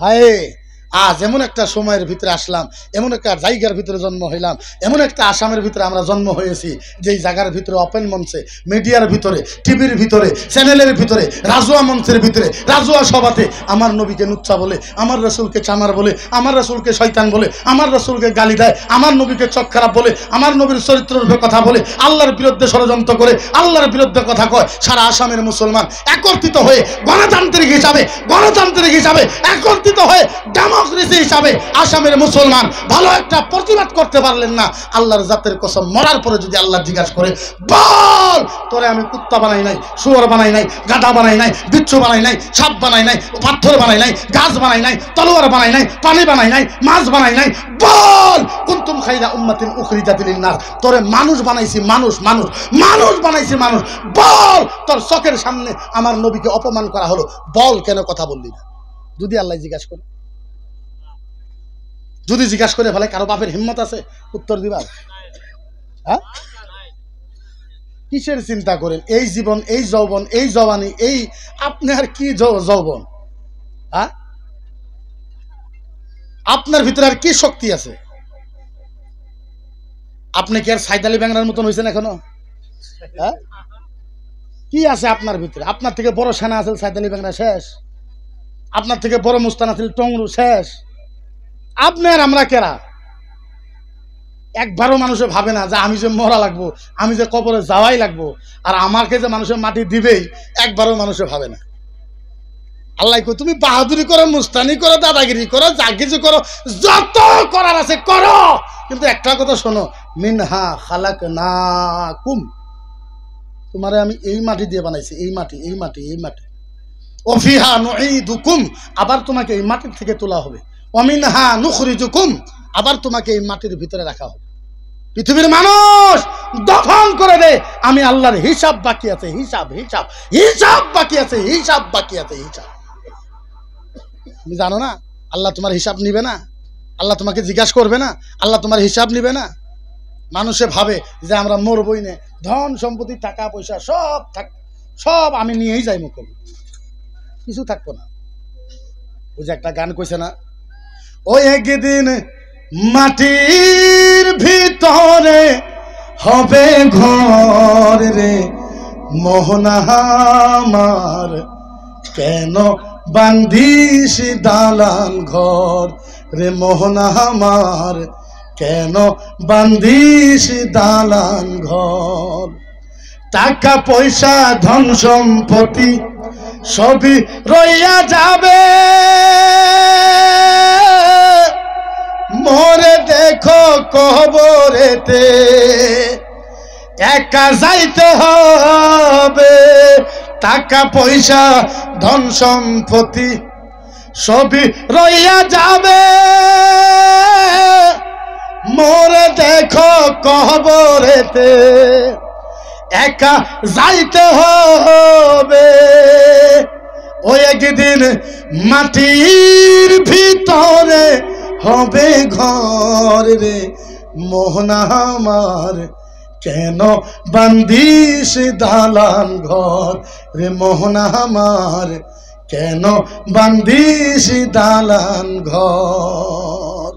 হায় আজ এমন একটা সময়ের ভিতরে আসলাম, এমন একটা জায়গার ভিতরে জন্ম হইলাম, এমন একটা আসামের ভিতরে আমরা জন্ম হয়েছি, যেই জায়গার ভিতরে ওপেন মঞ্চে, মিডিয়ার ভিতরে, টিভির ভিতরে, চ্যানেলের ভিতরে, রাজুয়া মঞ্চের ভিতরে, রাজুয়া সভাতে আমার নবীকে নুচ্চা বলে, আমার রসুলকে চামার বলে, আমার রসুলকে শয়তান বলে, আমার রসুলকে গালি দেয়, আমার নবীকে চোখ খারাপ বলে, আমার নবীর চরিত্রের কথা বলে, আল্লাহর বিরুদ্ধে ষড়যন্ত্র করে, আল্লাহর বিরুদ্ধে কথা কয়। সারা আসামের মুসলমান একত্রিত হয়ে গণতান্ত্রিক হিসাবে একত্রিত হয়ে ডেমোক্রেসি হিসাবে আসামের মুসলমান ভালো একটা প্রতিবাদ করতে পারলেন না। আল্লাহর জাতের কসম, মরার পরে যদি আল্লাহ জিজ্ঞাসা করে, বল তোরে আমি কুত্তা বানাই নাই, শুয়োর বানাই নাই, গাধা বানাই নাই, বিচ্ছু বানাই নাই, সাপ বানাই নাই, পাথর বানাই নাই, গাছ বানাই নাই, তলোয়ার বানাই নাই, পানি বানাই নাই, মাছ বানাই নাই, বল কুনতুম খাইরা উম্মাতিন উখরিজাত লিন-নাস, তোরে মানুষ বানাইছি, মানুষ বানাইছি, মানুষ। বল তোর চোখের সামনে আমার নবীকে অপমান করা হলো, বল কেন কথা বললি না? যদি আল্লাহ জিজ্ঞাসা করে, যদি জিজ্ঞাসা করে ফেলে, কারো বাপের হিম্মত আছে উত্তর দিবার? হ্যাঁ, কিসের চিন্তা করেন? এই জীবন, এই যৌবন, এই জওয়ানি, এই আপনি আর কি যৌবন? হ্যাঁ, আপনার ভিতরে আর কি শক্তি আছে? আপনি কি আর সাইদ আলী ব্যাংরার মতন হয়েছেন এখনো? হ্যাঁ, কি আছে আপনার ভিতরে? আপনার থেকে বড় সেনা আছে সাইদ আলী ব্যাংরা, শেষ। আপনার থেকে বড় মুস্তান আছে টংরু, শেষ। আপনার আমরা কেরা? একবারও মানুষে ভাবে না যে আমি যে মরা লাগবো, আমি যে কবরে যাওয়াই লাগবো, আর আমাকে যে মানুষের মাটি দিবেই, একবারও মানুষে ভাবে না। আল্লাহ কই, তুমি বাহাদুরি করো, মুস্তানি করো, দাদাগিরি করো, যা কিছু করো, যত করার আছে করো, কিন্তু একটা কথা শোনো, মিনহা খালাকনাকুম, তোমারে আমি এই মাটি দিয়ে বানাইছি, এই মাটি। ওফিহা নুঈদুকুম, আবার তোমাকে এই মাটির থেকে তোলা হবে। ওমিনহা নুখরিজুকুম, আবার তোমাকে এই মাটির ভিতরে রাখা হবে। পৃথিবীর মানুষ দফন করে দে, আমি আল্লাহর হিসাব বাকি আছে, হিসাব বাকি আছে। তুমি জানো না আল্লাহ তোমার হিসাব নিবে না? আল্লাহ তোমাকে জিজ্ঞাসা করবে না? আল্লাহ তোমার হিসাব নিবে না? মানুষে ভাবে যে আমরা মরবই না, ধন সম্পত্তি, টাকা পয়সা সব আমি নিয়েই যাই, মুখ কিছু থাকবো না। ওই যে একটা গান কইছে না, ওই একদিন মাটির ভিতরে হবে ঘর রে মোহনা আমার, কেন বান্ধিস দালান ঘর রে মোহনা আমার, কেন বান্ধিস দালান ঘর। টাকা পয়সা ধন সম্পত্তি সবই রইয়া যাবে, মরে দেখো কবরেতে একা যাইতে হবে। টাকা পয়সা ধন সম্পত্তি সবই রইয়া যাবে, মরে দেখো কবরেতে একা যাইতে হবে। ওই একদিন মাটির ভিতরে হবে ঘর রে মোহনা আমার, কেন বান্ধিস দালান ঘর রে মোহনা আমার, কেন বান্ধিস দালান ঘর।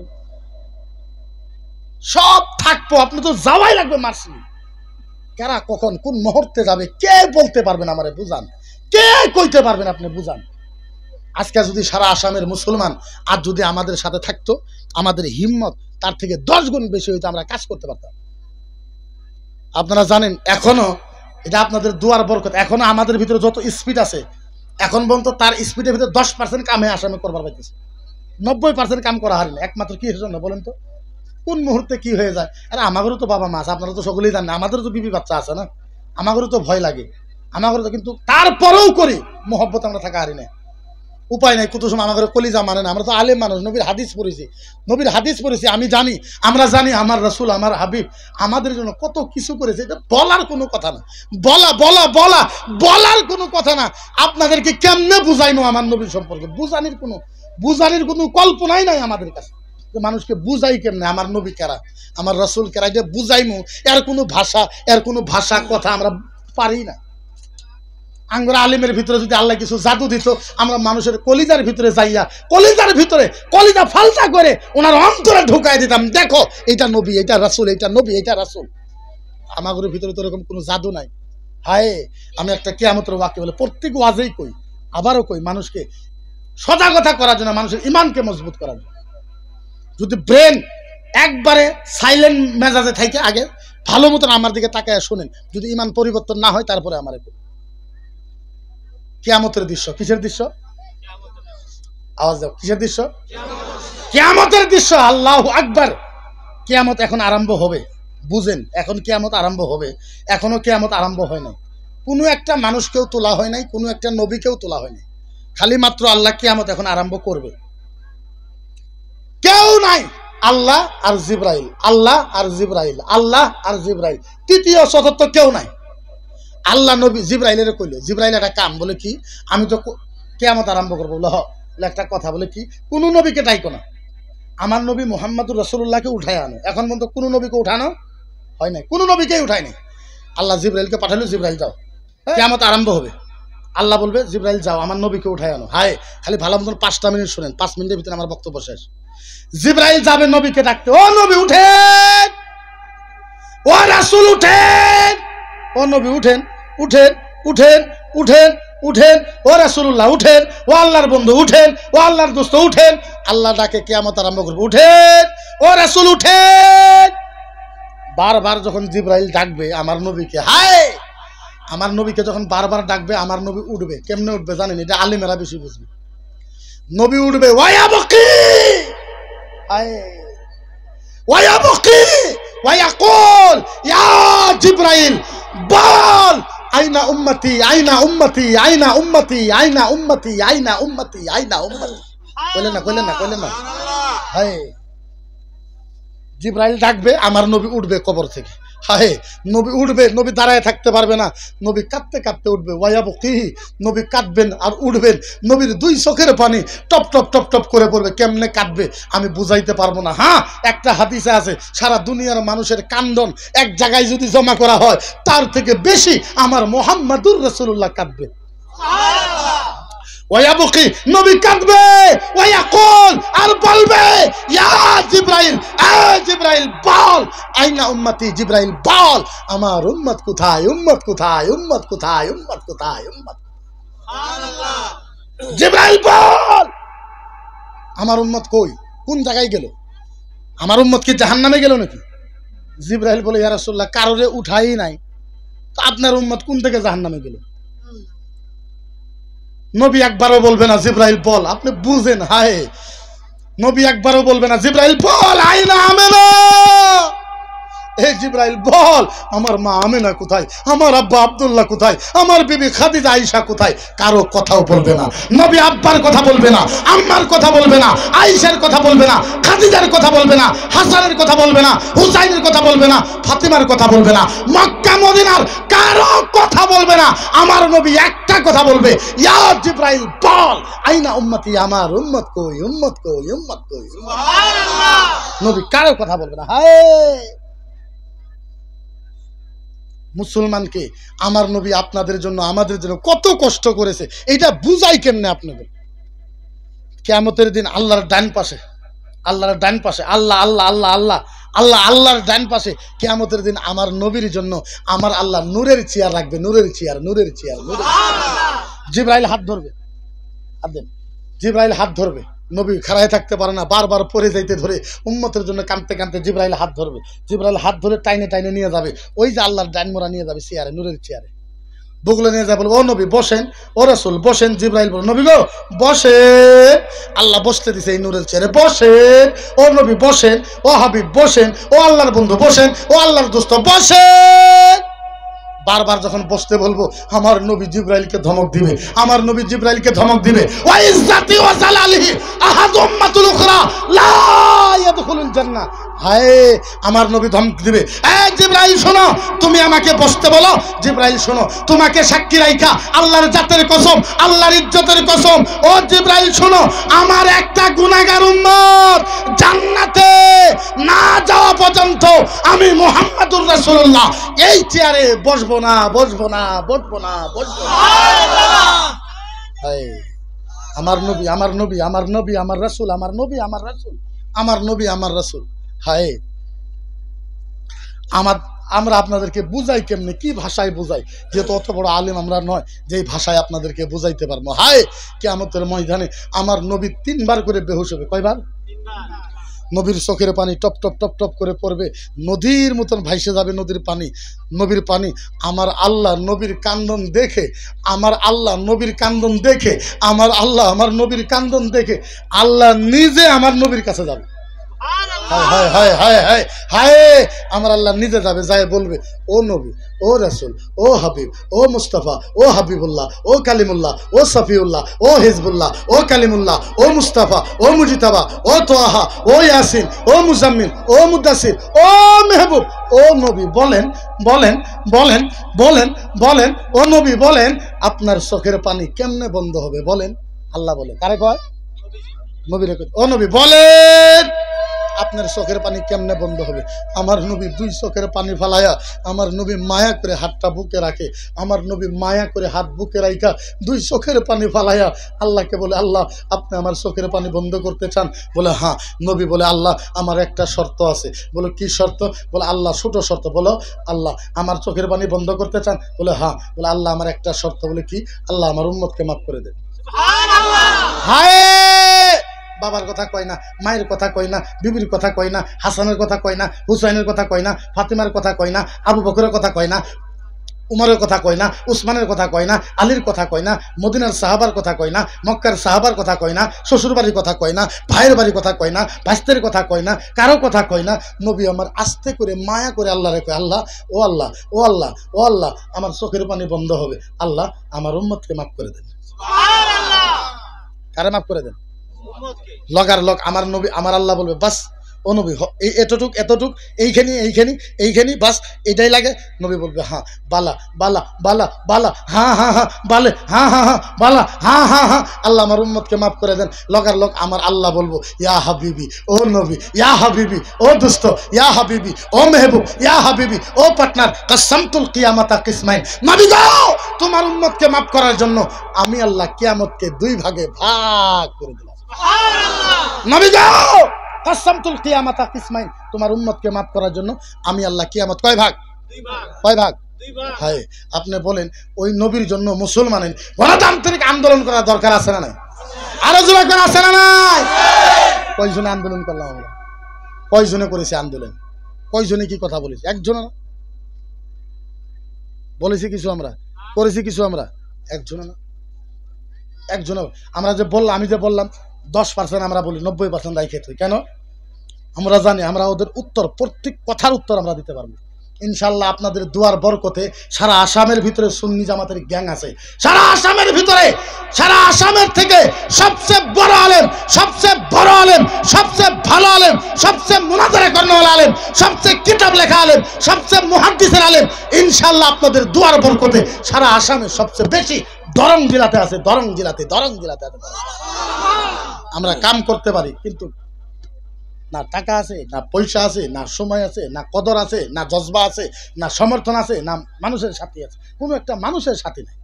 সব থাকবো, আপনি তো যাওয়াই লাগবে মারছি। কারা কখন কোন মুহূর্তে যাবে কে বলতে পারবেন? আমারে বুঝান, কে কইতে পারবেন? আপনি বুঝান। আজকে যদি সারা আসামের মুসলমান আর যদি আমাদের সাথে থাকতো, আমাদের হিম্মত তার থেকে 10 গুণ বেশি হইতো, আমরা কাজ করতে পারতাম। আপনারা জানেন এখনো, এটা আপনাদের দুয়ার বরকত, এখনো আমাদের ভিতরে যত স্পিড আছে, এখন পর্যন্ত তার স্পিডের ভিতরে 10% কামে আসামে করবার পাইতেছে, 90% কাম করা হারিনি। একমাত্র কি জন্য বলেন তো? কোন মুহূর্তে কি হয়ে যায়? আরে আমাদেরও তো বাবা মা আছে, আপনারা তো সকলেই জানেন, আমাদেরও তো বিবি বাচ্চা আছে না, আমাদেরও তো ভয় লাগে, আমাদেরও তো, কিন্তু তারপরেও করি, মোহব্বত আমরা থাকা হারি না, উপায় নাই। কত সময় আমাদের কলিজা মানে না, আমরা তো আলেম মানুষ, নবীর হাদিস পড়েছি, আমি জানি, আমরা জানি আমার রাসূল, আমার হাবিব আমাদের জন্য কত কিছু করেছে, এটা বলার কোনো কথা না, বলার কোনো কথা না। আপনাদেরকে কেমনে বুঝাইনো আমার নবীর সম্পর্কে? বুঝানির কোনো কল্পনাই নাই আমাদের কাছে, মানুষকে বুঝাই কেমনে আমার নবী কারা, আমার রাসূল কারা, এটা বুঝাইমু, এর কোনো ভাষা কথা আমরা পারি না। আঙ্গুর আলিমের ভিতরে যদি আল্লাহ কিছু জাদু দিত, আমরা মানুষের কলিজার ভিতরে যাইয়া কলিজার ভিতরে কলিজা ফালতা করে ওনার অন্তরে ঢুকাই দিতাম, দেখো এটা নবী, এটা রাসূল, এটা নবী, এটা রাসূল। আমাদের ভিতরে তো এরকম কোনো জাদু নাই। হায়, আমি একটা কিয়ামতের ওয়াক্য বলে প্রত্যেক ওয়াজেই কই, আবারও কই, মানুষকে সজাগতা করার জন্য, মানুষের ইমানকে মজবুত করার জন্য। যদি ব্রেন একবারে সাইলেন্ট মেজাজে থাকে, আগে ভালো মতন আমার দিকে তাকায় শুনেন, যদি ইমান পরিবর্তন না হয় তারপরে আমার কিয়ামতের দৃশ্য। কিসের দৃশ্য? আওয়াজ দাও, কিসের দৃশ্য? কিয়ামতের দৃশ্য। আল্লাহু আকবার। কিয়ামত এখন আরম্ভ হবে, বুঝেন, এখন কিয়ামত আরম্ভ হবে। এখনো কিয়ামত আরম্ভ হয় নাই, কোনো একটা মানুষকেও তোলা হয় নাই, কোনো একটা নবীকেও তোলা হয় নাই, খালি মাত্র আল্লাহ কিয়ামত এখন আরম্ভ করবে। কেউ নাই, আল্লাহ আর জিবরাইল, আল্লাহ আর জিবরাইল, আল্লাহ আর জিবরাইল, তৃতীয় চতুর্থ কেউ নাই। আল্লাহ নবী জিবরাইলের কইল, জিবরাইল একটা কাম, বলে কি, আমি তো কিয়ামত আরম্ভ করবো, বলে একটা কথা, বলে কি, কোনো নবীকে ডাইকো না, আমার নবী মুহাম্মদুর রাসূলুল্লাহকে উঠায় আনো। এখন পর্যন্ত কোনো নবীকে উঠানো হয় নাই, কোনো নবীকেই উঠায় নাই। আল্লাহ জিবরাইলকে পাঠালো, জিবরাইল যাও, কিয়ামত আরম্ভ হবে। আল্লাহ বলবে জিবরাইল যাও, আমার নবীকে উঠায় আনো। হায়, খালি ভালো মতন 5টা মিনিট শুনেন, 5 মিনিটের ভিতরে আমার বক্তব্য শেষ। জিবরাইল যাবে নবীকে ডাকতে, ও নবী উঠেন, ও রাসূল উঠেন, ও নবী উঠেন, উঠেন, উঠেন, উঠেন, উঠেন, ও রাসূলুল্লাহ উঠেন, ও আল্লাহর বন্ধু উঠেন, ও আল্লাহর দোস্ত উঠেন। আল্লাহ ডাকে কিয়ামত আরম্ভ করবে, উঠেন, ও রাসূল উঠেন। বারবার যখন জিবরাইল ডাকবে আমার নবীকে, হায়, আমার নবীকে যখন বারবার ডাকবে, আমার নবী উঠবে। কেমনে উঠবে জানেন? এটা আলিমেরা বেশি বুঝবে। নবী উঠবে, ওয়ায়াবকি, হায়, ওয়ায়াবকি, ওয়ায়াকুল, ইয়া জিবরাইল বল, আইনা উম্মতি, আইনা উম্মতি, আইনা উম্মতি, আইনা উম্মতি, আইনা উম্মতি, আইনা উম্মতি। কইলেন না, কইলেন না, কইলেন না? হায়, জিবরাইল ডাকবে, আমার নবী উঠবে কবর থেকে। হায়, নবী উঠবে, নবী দাঁড়ায় থাকতে পারবে না, নবী কাঁদতে কাঁদতে উঠবে। ওয়ায়াবকি, নবী কাঁদবেন আর উঠবেন, নবীর 2 চোখের পানি টপ টপ টপ টপ করে পড়বে। কেমনে কাঁদবে আমি বুঝাইতে পারবো না। হ্যাঁ, একটা হাদিসে আছে, সারা দুনিয়ার মানুষের কান্দন এক জায়গায় যদি জমা করা হয়, তার থেকে বেশি আমার মুহাম্মাদুর রাসূলুল্লাহ কাঁদবে। ওয়ায়াবকি, নবী কাঁদবে, ওয়ায়াকুল, আর বলবে, ইয়া জিবরাইল, এ জিবরাইল বল, আইনা উম্মতি, জিবরাইল বল, আমার উম্মত কোথায়, উম্মত কোথায়, উম্মত কোথায়, উম্মত কোথায়, উম্মত। সুবহানাল্লাহ। জিবরাইল বল, আমার উম্মত কই, কোন জায়গায় গেল, আমার উম্মত কি জাহান্নামে গেল নাকি? জিবরাইল বলে, ইয়া রাসূলুল্লাহ কারোরে উঠাই নাই, তো আপনার উম্মত কোন থেকে জাহান্নামে গেল? নবী একবারও বলবে না জিবরাইল বল, আপনি বুঝেন। হায়, নবী একবারও বলবে না জিবরাইল বল, আইনা আমেনা, হে জিবরাইল বল, আমার মা আমেনা কোথায়, আমার আব্বা আব্দুল্লাহ কোথায়, আমার বিবি খাদিজা আয়েশা কোথায়? কারো কথাও বলবে না। নবী আব্বার কথা বলবে না, আম্মার কথা বলবে না, আয়েশার কথা বলবে না, খাদিজার কথা বলবে না, হাসানের কথা বলবে না, হুসাইনের কথা বলবে না, ফাতিমার কথা বলবে না, মক্কা মদিনার কারো কথা বলবে না। আমার নবী একটা কথা বলবে, ইয়া জিবরাইল বল, আইনা উম্মতি, আমার উম্মত কই, উম্মত কই, উম্মত কই। সুবহানাল্লাহ। নবী কারো কথা বলবে না। হায়, মুসলমানকে আমার নবী আপনাদের জন্য, আমাদের জন্য কত কষ্ট করেছে, এটা বুঝাই কেমনে আপনাদের? কিয়ামতের দিন আল্লাহর ডান পাশে, আল্লাহর ডান পাশে, আল্লাহ আল্লাহ আল্লাহ আল্লাহ আল্লাহ আল্লাহর ডান পাশে কিয়ামতের দিন আমার নবীর জন্য আমার আল্লাহ নূরের চেয়ার রাখবে, নূরের চেয়ার, নূরের চেয়ার। জিবরাইল হাত ধরবে, হাত দেন, জিবরাইল হাত ধরবে, নবী খাড়ায় থাকতে পারে না, বারবার পরে যাইতে ধরে, উম্মতের জন্য কাঁদতে কাঁদতে জিবরাইল হাত ধরবে, জিবরাইল হাত ধরে টাইনে টাইনে নিয়ে যাবে, ওই যে আল্লাহর ডান মোড়া নিয়ে যাবে চেয়ারে, নূরের চেয়ারে, বগুলো নিয়ে যাবে, বলবো ও নবী বসেন, ও রাসূল বসেন। জিবরাইল বলো, নবী গো বসেন, আল্লাহ বসতে দিছে এই নূরের চেয়ারে, বসেন, ও নবী বসেন, ও হাবিব বসেন, ও আল্লাহর বন্ধু বসেন, ও আল্লাহর দোস্ত বসেন। বারবার যখন বসতে বলবো, আমার নবী জিবরাইলকে ধমক দিবে, আমার নবী জিবরাইলকে ধমক দিবে, ওয়া ইজ্জাতি ওয়া জালালিহি আহাদু উম্মাতুল উখরা লা ইয়াদখুলুল জান্নাহ। হায়, আমার নবী ধমক দিবে, এ জিবরাইল শোনো, তুমি আমাকে বসতে বলো, জিবরাইল শোনো, তোমাকে সাক্ষী রাইখা আল্লাহর জাতের কসম, আল্লাহর ইজ্জতের কসম, ও জিবরাইল শোনো, আমার একটা গুনাহগার উম্মত জান্নাতে না যাওয়া পর্যন্ত আমি মুহাম্মাদুর রাসূলুল্লাহ এই চেয়ারে বসবো না, বসবো না, বসবো না, বসবো না। আমার নবী, আমার নবী, আমার নবী, আমার রাসূল, আমার নবী, আমার রাসূল, আমার নবী, আমার রাসূল। হায় আমরা আপনাদেরকে বুঝাই কেমনে, কি ভাষায় বুঝাই, যেহেতু অত বড় আলেম আমরা নয় যে এই ভাষায় আপনাদেরকে বুঝাইতে পারবো। হায় কিয়ামতের ময়দানে আমার নবী 3 বার করে বেহুশ হবে। কয়বার? নবীর চোখের পানি টপ টপ টপ টপ করে পড়বে, নদীর মতন ভাইসে যাবে নদীর পানি, নবীর পানি। আমার আল্লাহ নবীর কান্দন দেখে, আমার আল্লাহ নবীর কান্দন দেখে, আমার আল্লাহ আমার নবীর কান্দন দেখে আল্লাহ নিজে আমার নবীর কাছে যাবে। হায় হায় হায় হায় হায় হায়, আমার আল্লাহ নিজে যাবে, যায় বলবে, ও নবী, ও রাসূল, ও হাবিব, ও মুস্তাফা, ও হাবিবুল্লাহ, ও কালিমুল্লাহ, ও সফিউল্লাহ, ও হিজবুল্লাহ, ও কালিমুল্লাহ, ও মুস্তাফা, ও মুজিতাবা, ও তোহা, ও ইয়াসিন, ও মুজাম্মিল, ও মুদাসির, ও মেহবুব, ও নবী বলেন, বলেন, বলেন, বলেন, বলেন, ও নবী বলেন, আপনার চোখের পানি কেমনে বন্ধ হবে বলেন? আল্লাহ বলে, কারে কয়? নবীরে কয়, ও নবী বলেন আপনার চোখের পানি কেমনে বন্ধ হবে? আমার নবী 2 চোখের পানি ফালায়া আমার নবী মায়া করে হাতটা বুকে রাখে, আমার নবী মায়া করে হাত বুকে রাখা 2 চোখের পানি ফালায়া আল্লাহকে বলে, আল্লাহ আপনি আমার চোখের পানি বন্ধ করতে চান? বলে হ্যাঁ। নবী বলে, আল্লাহ আমার একটা শর্ত আছে। বলে কি শর্ত? বলে আল্লাহ ছোট শর্ত। বলো আল্লাহ আমার চোখের পানি বন্ধ করতে চান? বলে হ্যাঁ। বলে আল্লাহ আমার একটা শর্ত। বলে কি? আল্লাহ আমার উম্মতকে মাফ করে দেন। হায়, বাবার কথা কয় না, মায়ের কথা কয় না, বিবির কথা কয় না, হাসানের কথা কয় না, হুসাইনের কথা কয় না, ফাতিমার কথা কয় না, আবু বকরের কথা কয় না, উমরের কথা কয় না, উসমানের কথা কয় না, আলীর কথা কয় না, মদিনার সাহাবার কথা কয় না, মক্কার সাহাবার কথা কয় না, শ্বশুর বাড়ির কথা কয় না, ভাইয়ের বাড়ির কথা কয় না, ভাস্তের কথা কয় না, কারো কথা কয় না। নবী আমার আস্তে করে মায়া করে আল্লাহরে কয়, আল্লাহ, ও আল্লাহ, ও আল্লাহ, ও আল্লাহ আমার চোখের পানি বন্ধ হবে, আল্লাহ আমার উম্মতকে মাফ করে দেন। কারে মাফ করে দেন? লগার লগ আমার নবী, আমার আল্লাহ বলবে, বাস ও নবী এই এতটুক এতটুক, এইখানি এইখানি এইখানি, বাস এটাই লাগে। নবী বলবে হ্যাঁ, বালা বালা বালা বালা, হ্যাঁ হ্যাঁ হ্যাঁ বালে, হ্যাঁ হ্যাঁ হ্যাঁ বালা, হ্যাঁ হ্যাঁ হ্যাঁ আল্লাহ আমার উম্মতকে মাফ করে দেন। লগার লগ আমার আল্লাহ বলবো, ইয়া হাবিবি ও নবী, ইয়া হাবিবি ও দোস্ত, ইয়া হাবিবি ও মেহবুব, ইয়া হাবিবি ও পার্টনার, কাসামতুল কিয়ামাতা কিসমাইন। নবী গো তোমার উম্মতকে মাফ করার জন্য আমি আল্লাহ কিয়ামতকে 2 ভাগে ভাগ করে দিলাম। নবী গো কাসামতুল কিয়ামাতা কিসমাইন, তোমার উম্মতকে মাফ করার জন্য আমি আল্লাহ কিয়ামত কয় ভাগ? 2 ভাগ। কয় ভাগ? 2 ভাগ। হায়, আপনি বলেন ওই নবীর জন্য মুসলমানের গণতান্ত্রিক আন্দোলন করার দরকার আছে না নাই? আরো জোরে করে আছে না নাই? কয়জনে আন্দোলন করলাম আমরা? কয়জনে করেছে আন্দোলন? কয়জনে কি কথা বলেছে? একজন না বলেছি কিছু, আমরা করেছি কিছু, আমরা একজন না, একজন। আমরা যে বললাম, আমি যে বললাম 10% আমরা বলি, 90% দায়ী খেতে। কেন? আমরা জানি আমরা ওদের উত্তর, প্রত্যেক কথার উত্তর আমরা দিতে পারবো ইনশাল্লাহ। আপনাদের দুয়ার বরকতে সারা আসামের ভিতরে সুন্নি জামাতের গ্যাং আছে, সারা আসামের ভিতরে, সারা আসামের থেকে সবচেয়ে বড় আলেম, সবচেয়ে বড় আলেম, সবচেয়ে ভালো আলেম, সবচেয়ে মুনাজারা করেওয়ালা আলেম, সবচেয়ে কিতাব লেখা আলেম, সবচেয়ে মুহাদ্দিসের আলেম ইনশাল্লাহ আপনাদের দুয়ার বরকতে সারা আসামে সবচেয়ে বেশি দরং জেলাতে আছে, দরং জেলাতে, দরং জেলাতে আছে। আমরা কাম করতে পারি কিন্তু না টাকা আছে, না পয়সা আছে, না সময় আছে, না কদর আছে, না জজবা আছে, না সমর্থন আছে, না মানুষের সাথী আছে। কোনো একটা মানুষের সাথী নাই,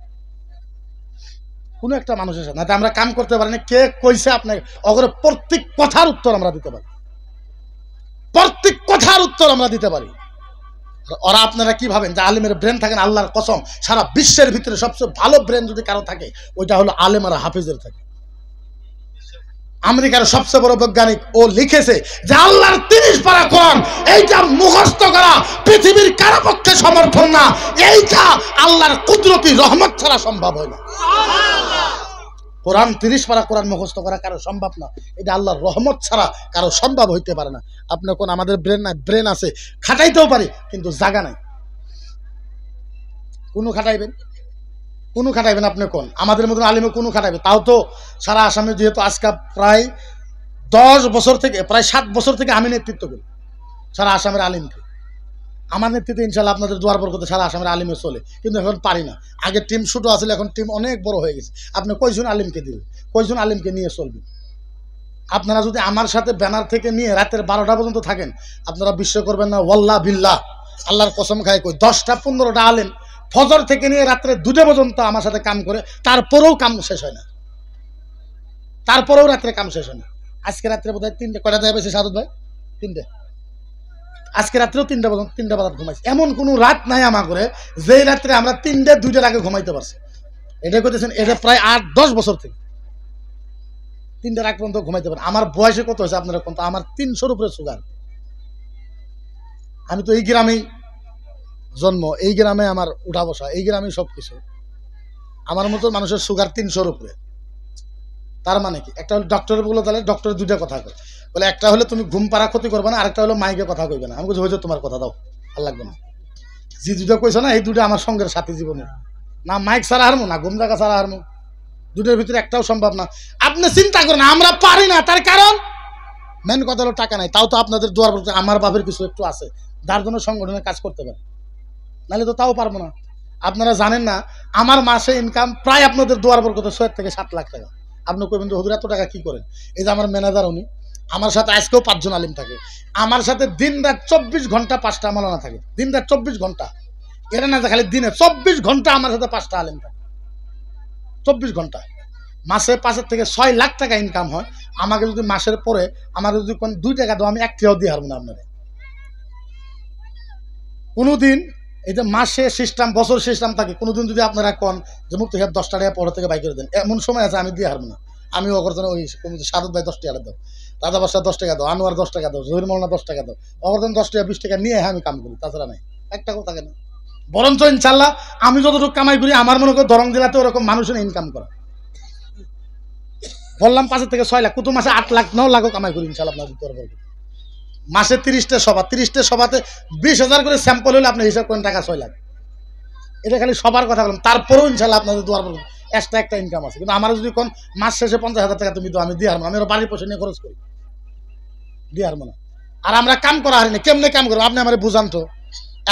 কোনো একটা মানুষের সাথে না। আমরা কাম করতে পারি না। কে কইছে আপনাকে? অগরে প্রত্যেক কথার উত্তর আমরা দিতে পারি, প্রত্যেক কথার উত্তর আমরা দিতে পারি। ওরা আপনারা কি ভাবেন যে আলেমের ব্রেন থাকেন? আল্লাহর কসম, সারা বিশ্বের ভিতরে সবচেয়ে ভালো ব্রেন যদি কারো থাকে ওইটা হলো আলেম আর হাফিজের থাকে। আমেরিকার সবচেয়ে বড় বৈজ্ঞানিক ও লিখেছে যে আল্লাহর 30 পারা কোরআন এইটা মুখস্থ করা পৃথিবীর কারো পক্ষে সমর্থন না, এইটা আল্লাহর কুদরতি রহমত ছাড়া সম্ভব হয় না। কোরআন 30 পারা কোরআন মুখস্থ করা কারো সম্ভব না, এটা আল্লাহর রহমত ছাড়া কারো সম্ভব হইতে পারে না। আপনি কোন আমাদের ব্রেন নাই, ব্রেন আছে, খাটাইতেও পারি কিন্তু জায়গা নাই। কোনো খাটাইবেন, কোনো খাটাইবেন আপনি কোন? আমাদের মতন আলিমে কোনো খাটাইবে? তাও তো সারা আসামে যেহেতু আজকে প্রায় 10 বছর থেকে, প্রায় 7 বছর থেকে আমি নেতৃত্ব করি সারা আসামের আলিমকে। আমার নেতৃত্বে ইনশাল্লাহ আপনাদের দুয়ার বরকতে সারা আসামের আলিমে চলে, কিন্তু এখন পারি না। আগে টিম ছোটো আসলে, এখন টিম অনেক বড় হয়ে গেছে। আপনি কয়জন আলিমকে দিবেন? কয়জন আলিমকে নিয়ে চলবেন? আপনারা যদি আমার সাথে ব্যানার থেকে নিয়ে রাতের 12টা পর্যন্ত থাকেন, আপনারা বিশ্বাস করবেন না, ওয়াল্লাহ বিল্লাহ, আল্লাহর কসম খায় কই, 10টা-15টা আলেম ফজর থেকে নিয়ে রাত্রে 2টা পর্যন্ত আমার সাথে কাম করে, তারপরেও কাম শেষ হয় না, তারপরেও রাত্রে কাম শেষ হয় না। আজকে রাত্রে বোধহয় 3টে, কয়টা দেয় বেশি সাদত ভাই? 3টে। আজকে রাত্রেও 3টা পর্যন্ত, 3টা বাজার ঘুমাইছি। এমন কোনো রাত নাই আমার করে যেই রাত্রে আমরা 2টার আগে ঘুমাইতে পারছি। এটা করতেছেন, এটা প্রায় 8-10 বছর থেকে 3টার আগ পর্যন্ত ঘুমাইতে পারেন। আমার বয়সে কত হয়েছে আপনারা কোন? আমার 300-র উপরে সুগার। আমি তো এই গ্রামেই জন্ম, এই গ্রামে আমার উঠা বসা, এই গ্রামেই সব কিছু। আমার মতো মানুষের সুগার 300-র উপরে। তার মানে কি? একটা হলো ডক্টরের বলে, তাহলে ডক্টরের 2টা কথা কয়, বলে একটা হলে তুমি ঘুম পাড়া ক্ষতি করবে না, আরেকটা হলো মাইকে কথা কইবে না। আমি বলছি হয়েছে, তোমার কথা দাও, আর লাগবে না। যে 2টা কইছো না, এই 2টা আমার সঙ্গের সাথী জীবনে, না মাইক ছাড়া হারমো, না ঘুম জায়গা ছাড়া হারমো। 2টার ভিতরে একটাও সম্ভব না। আপনি চিন্তা করেন, আমরা পারি না, তার কারণ মেন কথা হলো টাকা নাই। তাও তো আপনাদের দোয়ার বলতে আমার বাপের কিছু একটু আছে, যার জন্য সংগঠনে কাজ করতে পারে, নাহলে তো তাও পারবো না। আপনারা জানেন না, আমার মাসে ইনকাম প্রায় আপনাদের দোয়ার বরকতে 6 থেকে 7 লাখ টাকা। আপনি কইবেন যে হুজুর এত টাকা কি করেন? এই যে আমার ম্যানেজার, উনি আমার সাথে আজকেও 5 জন আলিম থাকে, আমার সাথে দিন রাত 24 ঘন্টা 5টা মালানা থাকে, দিন রাত 24 ঘন্টা। এরা না খালি দিনে 24 ঘন্টা আমার সাথে 5টা আলিম থাকে, 24 ঘন্টা। মাসে 5 থেকে 6 লাখ টাকা ইনকাম হয়। আমাকে যদি মাসের পরে আমার যদি কোন 2 টাকা দাও, আমি 1 টাকাও দিয়ে হারবো না আপনাদের কোনোদিন। এই যে মাসে সিস্টেম, বছর সিস্টেম থাকে, কোনোদিন যদি আপনারা কোন যে মুক্ত হিসাব 10 টাকা পরে থেকে বাই করে দেন, এমন সময় আছে আমি দিয়ে হারবো না। আমি অগরজন ওই সাদত ভাই 10 টাকা দাও, দাদা বাসা 10 টাকা দাও, আনোয়ার 10 টাকা দাও, জহির মৌলানা 10 টাকা দাও, অগরজন 10 টাকা 20 টাকা নিয়ে আমি কাম করি, তাছাড়া নাই, 1 টাকাও থাকে না। বরঞ্চ ইনশাল্লাহ আমি যতটুকু কামাই করি, আমার মনে করি দরং জেলাতে ওরকম মানুষের ইনকাম করা। বললাম 5 থেকে 6 লাখ, কত মাসে 8 লাখ 9 লাখও কামাই করি ইনশাল্লাহ আপনার ভিতরে। মাসে 30টা সভা, 30টা সভাতে 20,000 করে স্যাম্পল হলে আপনি হিসাব করেন টাকা 6 লাখ। এটা খালি সবার কথা বললাম, তারপরেও ইনশাল্লাহ আপনাদের দোয়ার পর এক্সট্রা একটা ইনকাম আছে। কিন্তু আমার যদি কোন মাস শেষে 50,000 টাকা তুমি দাও, আমি দিয়ে হারবো, আমি বাড়ির পয়সা নিয়ে খরচ করি, দিয়ে হারবো না। আর আমরা কাম করা হারি না, কেমনে কাম করবো আপনি আমার বুঝান তো।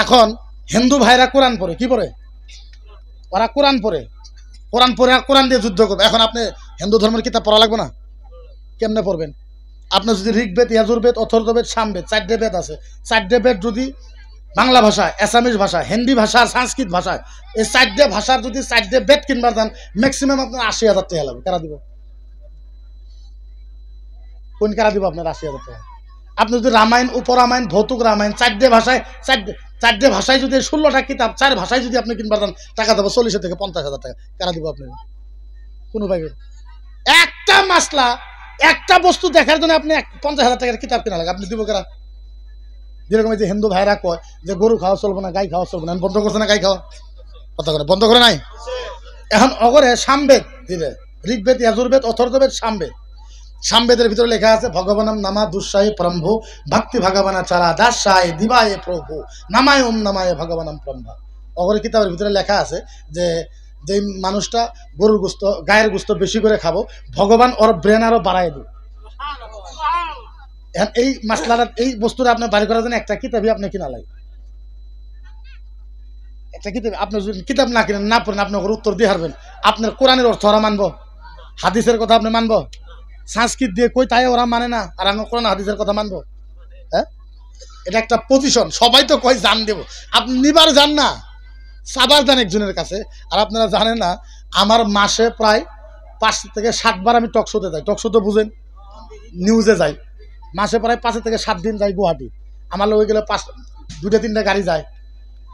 এখন হিন্দু ভাইরা কোরআন পড়ে, কি পড়ে? ওরা কোরআন পড়ে, কোরআন পড়ে কোরআন দিয়ে যুদ্ধ করবে। এখন আপনি হিন্দু ধর্মের কিতাব পড়া লাগবে না? কেমনে পড়বেন? আপনার যদি ঋগ্বেদ, ইয়াজুর্বেদ, অথর্ববেদ, সামবেদ, 4টে বেদ আছে, 4টে বেদ যদি বাংলা ভাষা, অ্যাসামিজ ভাষা, হিন্দি ভাষা, সংস্কৃত ভাষায়, এই 4টে ভাষার যদি 4টে বেদ কিনবার যান, ম্যাক্সিমাম আপনার 80,000 টাকা লাগবে। কারা দিব? কোন কারা দিব আপনার 80,000 টাকা? আপনি যদি রামায়ণ, উপরামায়ণ, ভৌতুক রামায়ণ 4টে ভাষায়, 4টে ভাষায় যদি 16টা কিতাব 4 ভাষায় যদি আপনি কিনবার যান, টাকা দেবো 40 থেকে 50,000 টাকা। কারা দিব আপনি? কোনো ভাই একটা মাসলা, একটা বস্তু দেখার জন্য আপনি 50,000 টাকার কিতাব কিনা লাগে, আপনি দিব কারা? যেরকম এই যে হিন্দু ভাইরা কয় যে গরু খাওয়া চলবে না, গাই খাওয়া চলবে না, বন্ধ করছে না গাই খাওয়া? কথা করে বন্ধ করে নাই? এখন অগরে সামবেদ দিবে, ঋগ্বেদ, ইয়াজুর্বেদ, অথর্ববেদ, সামবেদ। সামবেদের ভিতরে লেখা আছে ভগবানম নামা দুঃসাহী প্রম্ভু ভক্তি ভগবানা চারা দাসায় দিবায়ে প্রভু নামায় ওম নামায় ভগবানম ব্রহ্মা। অগরে কিতাবের ভিতরে লেখা আছে যে যে মানুষটা গরুর গোস্ত, গায়ের গোস্ত বেশি করে খাবো, ভগবান ওর ব্রেন আরো বাড়াই দেবে। এখন এই মাসলাটা, এই বস্তুটা আপনি বাড়ি করার জন্য একটা কিতাবই আপনি কিনা লাগে, একটা কিতাব। আপনি যদি কিতাব না কিনেন, না পড়েন, আপনি ওর উত্তর দিয়ে হারবেন। আপনার কোরআনের অর্থ ওরা মানবো? হাদিসের কথা আপনি মানবো? সংস্কৃত দিয়ে কই তাই ওরা মানে না, আর আমি কোরআন হাদিসের কথা মানবো? হ্যাঁ, এটা একটা পজিশন। সবাই তো কয় জান দেবো, আপনি নিবার যান না, সাবার যান একজনের কাছে। আর আপনারা জানেন না, আমার মাসে প্রায় 5 থেকে 7 বার আমি টক শোতে যাই। টক শো তো বুঝেন, নিউজে যাই। মাসে প্রায় 5 থেকে 7 দিন যাই গুয়াহাটি। আমার লোক গেলে 2-3টা গাড়ি যায়।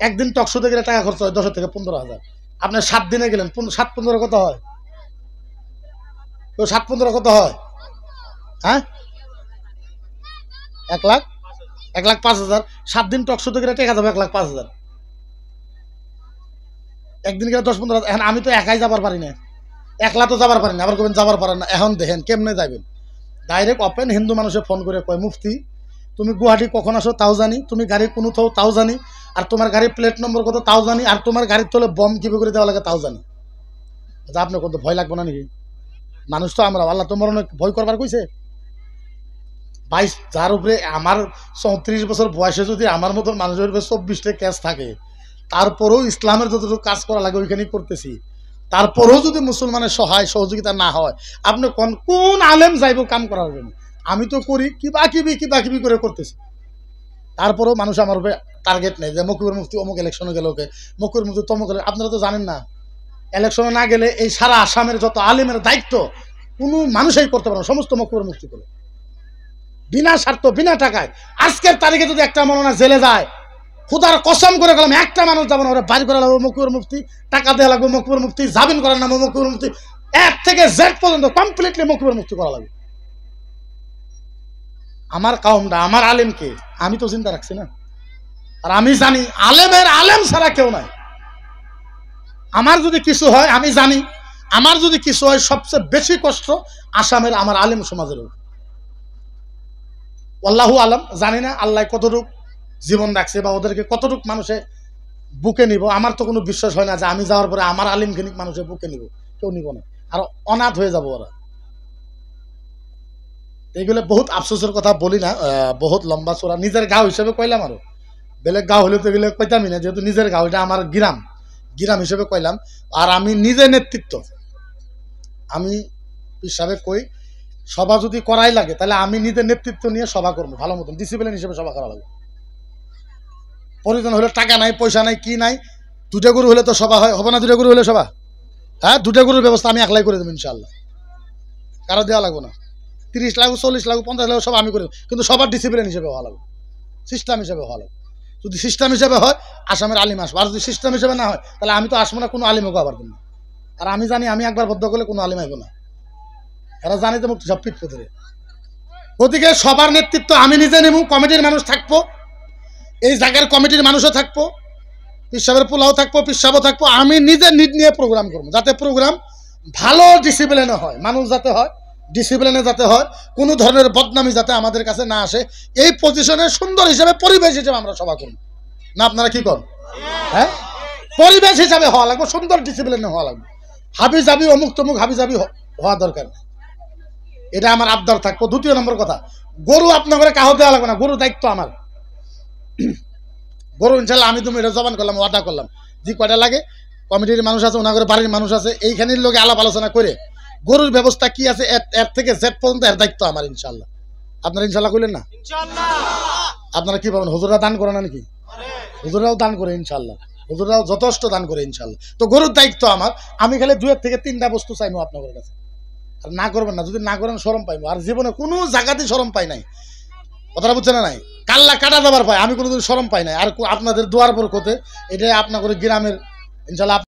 একদিন টক শোতে গেলে টাকা খরচ হয় 10 থেকে 15,000। আপনি 7 দিনে গেলেন, 7-15 কত হয়? তো 7-15 কত হয়? হ্যাঁ, 1,05,000। 7 দিন টক শোতে গেলে টাকা যাবে 1,05,000। একদিন গেলে 10-15,000। এখন আমি তো একাই যাবার পারি না, একলা তো যাবার পারি না। আবার কবেন যাবার পারেন না, এখন দেখেন কেমনে যাবেন। ডাইরেক্ট ওপেন হিন্দু মানুষে ফোন করে কয়, মুফতি তুমি গুয়াহাটি কখন আসো তাও জানি, তুমি গাড়ি কোনো থাও তাও জানি, আর তোমার গাড়ির প্লেট নম্বর কত তাও জানি, আর তোমার গাড়ির তলে বম কিভাবে করে দেওয়া লাগে তাও জানি। আপনার কত ভয় লাগবে না নাকি? মানুষ তো আমরা, আল্লাহ তো মরণে ভয় করবার কইছে। 22 যার উপরে আমার 34 বছর বয়সে যদি আমার মতন মানুষের উপরে 24টা কেস থাকে, তারপরেও ইসলামের যতটুকু কাজ করা লাগে ওইখানেই করতেছি। তারপরেও যদি মুসলমানের সহায় সহযোগিতা না হয়, আপনি কোন আলেম যাইব কাম করার জন্য? আমি তো করি কিবা কিবি করে করতেছি, তারপরেও মানুষ আমার উপরে টার্গেট নেই যে মকিবুল মুফতি অমুক ইলেকশনে গেল, ওকে মকিবুল মুফতি তমুক। আপনারা তো জানেন না, ইলেকশনে না গেলে এই সারা আসামের যত আলেমের দায়িত্ব কোনো মানুষই করতে পারে না, সমস্ত মকিবুল মুফতি করে, বিনা স্বার্থ বিনা টাকায়। আজকের তারিখে যদি একটা মৌলানা জেলে যায়, খুদার কসম করে গেলাম একটা মানুষ যাবো না, ওরা বাড়ি করা লাগবে মকিবুল মুফতি, টাকা দেওয়া লাগবে মকিবুল মুফতি, জামিন করার নাম মকিবুল মুফতি, এক থেকে জেড পর্যন্ত কমপ্লিটলি মকিবুল মুফতি করা লাগবে। আমার কাউমটা, আমার আলেমকে আমি তো চিন্তা রাখছি না, আর আমি জানি আলেমের আলেম ছাড়া কেউ নাই। আমার যদি কিছু হয় আমি জানি, আমার যদি কিছু হয় সবচেয়ে বেশি কষ্ট আসামের আমার আলেম সমাজের। আল্লাহু আলম, জানি না আল্লাহ কতটুক জীবন রাখছে বা ওদেরকে কতটুক মানুষে বুকে নিব। আমার তো কোনো বিশ্বাস হয় না যে আমি যাওয়ার পরে আমার আলিমকে মানুষে বুকে নিব, কেউ নিব না, আর অনাথ হয়ে যাব ওরা। এইগুলো বহুত আফসোসের কথা বলি না, বহুত লম্বা চোরা, নিজের গাঁও হিসেবে কইলাম। আরো বেলেগ গাঁও হলে তো এগুলো কইতামই না, যেহেতু নিজের গাঁও, এটা আমার গ্রাম হিসেবে কইলাম। আর আমি নিজে নেতৃত্ব, আমি হিসাবে কই, সভা যদি করাই লাগে তাহলে আমি নিজের নেতৃত্ব নিয়ে সভা করবো, ভালো মতন ডিসিপ্লিন হিসেবে সভা করা লাগবে। প্রয়োজন হলে টাকা নাই পয়সা নাই কি নাই, দুটা গরু হলে তো সভা হবে না? দুটা গরু হলে সভা, হ্যাঁ, দুটা গরুর ব্যবস্থা আমি একলাই করে দেবো ইনশাল্লাহ, কারো দেওয়া লাগবে না। 30 লাখ 40 লাখ 50 লাখ সব আমি করে দেবো, কিন্তু সবার ডিসিপ্লিন হিসেবে হওয়া লাগবে, সিস্টেম হিসেবে হওয়া লাগবে। যদি সিস্টেম হিসেবে হয় আসামের আলিম আসবো, আর যদি সিস্টেম হিসেবে না হয় তাহলে আমি তো আসবো না, কোনো আলিমকে আবার দেবো। আর আমি জানি আমি একবার বদ্ধ করলে কোনো আলিম আইব না, এরা জানি তো মুক্তি সব পিঠ পথে। ওদিকে সবার নেতৃত্ব আমি নিজে নেব, কমিটির মানুষ থাকবো, এই জায়গার কমিটির মানুষও থাকবো, পিসাবের পোলাও থাকবো, পিসাবও থাকবো। আমি নিজে নিয়ে প্রোগ্রাম করবো, যাতে প্রোগ্রাম ভালো ডিসিপ্লিনে হয়, মানুষ যাতে হয় ডিসিপ্লিনে, যাতে হয় কোনো ধরনের বদনামি যাতে আমাদের কাছে না আসে। এই পজিশনে সুন্দর হিসেবে পরিবেশ হিসেবে আমরা সভা করব না, আপনারা কি করেন? হ্যাঁ, পরিবেশ হিসাবে হওয়া লাগবে, সুন্দর ডিসিপ্লিনে হওয়া লাগবে। হাবি জাবি অমুক তমুক হাবি জাবি হওয়া দরকার, এটা আমার আবদার থাকবো। দ্বিতীয় নম্বর কথা, গরু আপনার ঘরে কাহো দেওয়া লাগবে না, গরুর দায়িত্ব আমার। গরু ইনশাল্লাহ আমি তুমি এটা জবান করলাম, ওয়াদা করলাম, যে কয়টা লাগে কমিটির মানুষ আছে, ওনার ঘরে বাড়ির মানুষ আছে, এইখানের লোকে আলাপ আলোচনা করে গরুর ব্যবস্থা কি আছে এর থেকে জেড পর্যন্ত এর দায়িত্ব আমার ইনশাল্লাহ। আপনারা ইনশাল্লাহ কইলেন না? আপনারা কি পাবেন? হুজুররা দান করে না নাকি? হুজুররাও দান করে ইনশাল্লাহ, হুজুররাও যথেষ্ট দান করে ইনশাল্লাহ। তো গরুর দায়িত্ব আমার, আমি খালি 2 থেকে 3টা বস্তু চাইবো আপনাদের কাছে, আর না করবেন না, যদি না করেন শরম পাইবো। আর জীবনে কোনো জায়গাতে শরম পাই নাই, কথাটা বুঝছে না? নাই কাল্লা কাটা দেবার পাই, আমি কোনোদিন শরম পাই নাই। আর আপনাদের দোয়ার বরকতে এটা আপনাদের গ্রামের ইনশাল্লাহ